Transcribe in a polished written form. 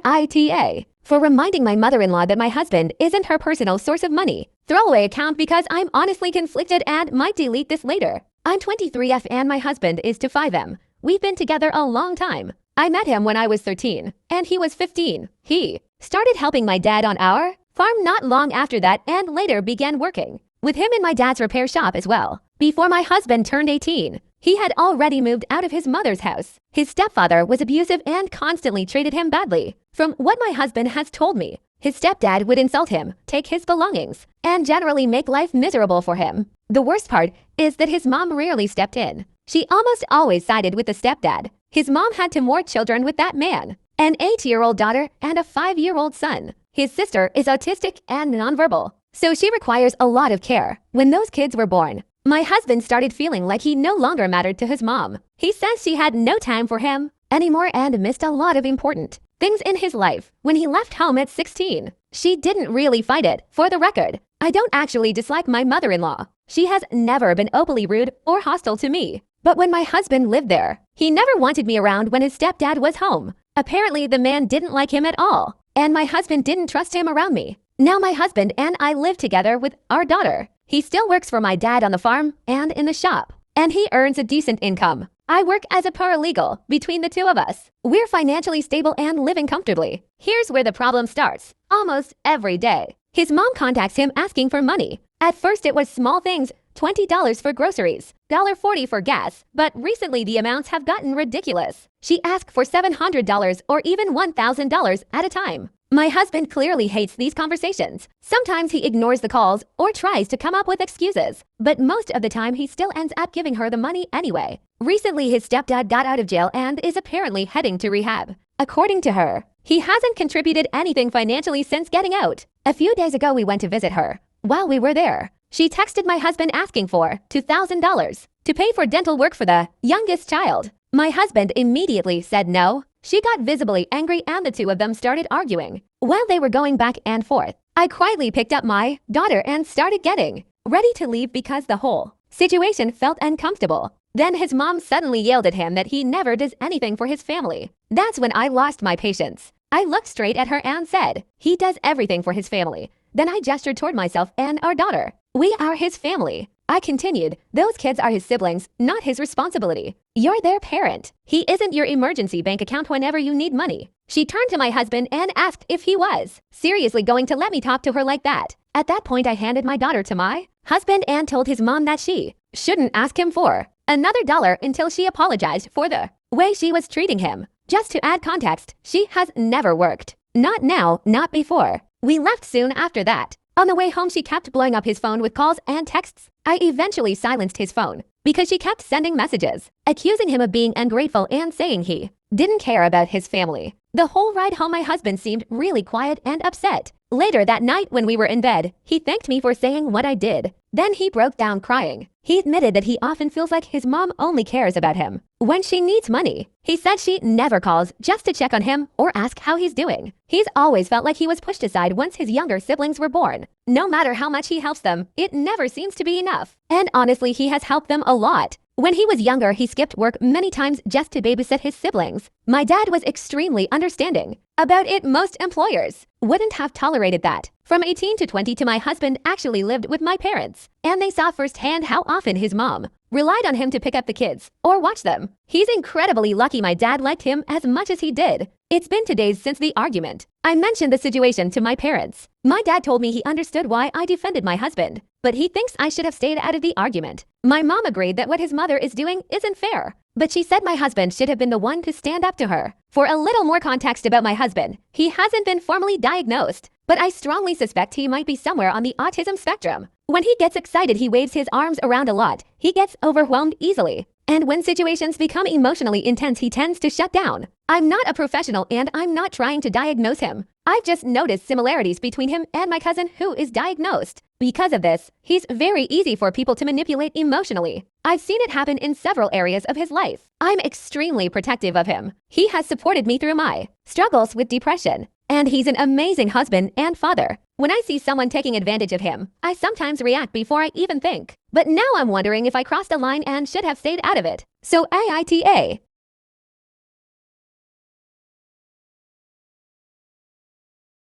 AITA. For reminding my mother-in-law that my husband isn't her personal source of money. Throwaway account because I'm honestly conflicted and might delete this later. I'm 23F and my husband is 25M. We've been together a long time. I met him when I was 13 and he was 15. He started helping my dad on our farm not long after that and later began working with him in my dad's repair shop as well. Before my husband turned 18, he had already moved out of his mother's house. His stepfather was abusive and constantly treated him badly. From what my husband has told me, his stepdad would insult him, take his belongings, and generally make life miserable for him. The worst part is that his mom rarely stepped in. She almost always sided with the stepdad. His mom had two more children with that man, an 8-year-old daughter and a 5-year-old son. His sister is autistic and nonverbal, so she requires a lot of care. When those kids were born, my husband started feeling like he no longer mattered to his mom. He says she had no time for him anymore and missed a lot of important things in his life. When he left home at 16, she didn't really fight it. For the record, I don't actually dislike my mother-in-law. She has never been openly rude or hostile to me. But when my husband lived there, he never wanted me around when his stepdad was home. Apparently, the man didn't like him at all, and my husband didn't trust him around me. Now my husband and I live together with our daughter. He still works for my dad on the farm and in the shop, and he earns a decent income. I work as a paralegal between the two of us. We're financially stable and living comfortably. Here's where the problem starts. Almost every day, his mom contacts him asking for money. At first it was small things, $20 for groceries, $1.40 for gas, but recently the amounts have gotten ridiculous. She asked for $700 or even $1,000 at a time. My husband clearly hates these conversations. Sometimes he ignores the calls or tries to come up with excuses, but most of the time he still ends up giving her the money anyway. Recently his stepdad got out of jail and is apparently heading to rehab. According to her, he hasn't contributed anything financially since getting out. A few days ago we went to visit her. While we were there, she texted my husband asking for $2,000 to pay for dental work for the youngest child. My husband immediately said no. She got visibly angry and the two of them started arguing. While they were going back and forth, I quietly picked up my daughter and started getting ready to leave because the whole situation felt uncomfortable. Then his mom suddenly yelled at him that he never does anything for his family. That's when I lost my patience. I looked straight at her and said, "He does everything for his family." Then I gestured toward myself and our daughter. "We are his family." I continued, "Those kids are his siblings, not his responsibility. You're their parent. He isn't your emergency bank account whenever you need money." She turned to my husband and asked if he was seriously going to let me talk to her like that. At that point, I handed my daughter to my husband and told his mom that she shouldn't ask him for another dollar until she apologized for the way she was treating him. Just to add context, she has never worked. Not now, not before. We left soon after that. On the way home, she kept blowing up his phone with calls and texts. I eventually silenced his phone because she kept sending messages, accusing him of being ungrateful and saying he didn't care about his family. The whole ride home, my husband seemed really quiet and upset. Later that night when we were in bed, he thanked me for saying what I did. Then he broke down crying. He admitted that he often feels like his mom only cares about him when she needs money. He said she never calls just to check on him or ask how he's doing. He's always felt like he was pushed aside once his younger siblings were born. No matter how much he helps them, it never seems to be enough. And honestly, he has helped them a lot. When he was younger, he skipped work many times just to babysit his siblings. My dad was extremely understanding about it. Most employers wouldn't have tolerated that. From 18 to 22, my husband actually lived with my parents, and they saw firsthand how often his mom relied on him to pick up the kids or watch them. He's incredibly lucky my dad liked him as much as he did. It's been 2 days since the argument. I mentioned the situation to my parents. My dad told me he understood why I defended my husband, but he thinks I should have stayed out of the argument. My mom agreed that what his mother is doing isn't fair, but she said my husband should have been the one to stand up to her. For a little more context about my husband, he hasn't been formally diagnosed, but I strongly suspect he might be somewhere on the autism spectrum. When he gets excited, he waves his arms around a lot. He gets overwhelmed easily. And when situations become emotionally intense, he tends to shut down. I'm not a professional and I'm not trying to diagnose him. I've just noticed similarities between him and my cousin who is diagnosed. Because of this, he's very easy for people to manipulate emotionally. I've seen it happen in several areas of his life. I'm extremely protective of him. He has supported me through my struggles with depression. And he's an amazing husband and father. When I see someone taking advantage of him, I sometimes react before I even think. But now I'm wondering if I crossed a line and should have stayed out of it. So AITA,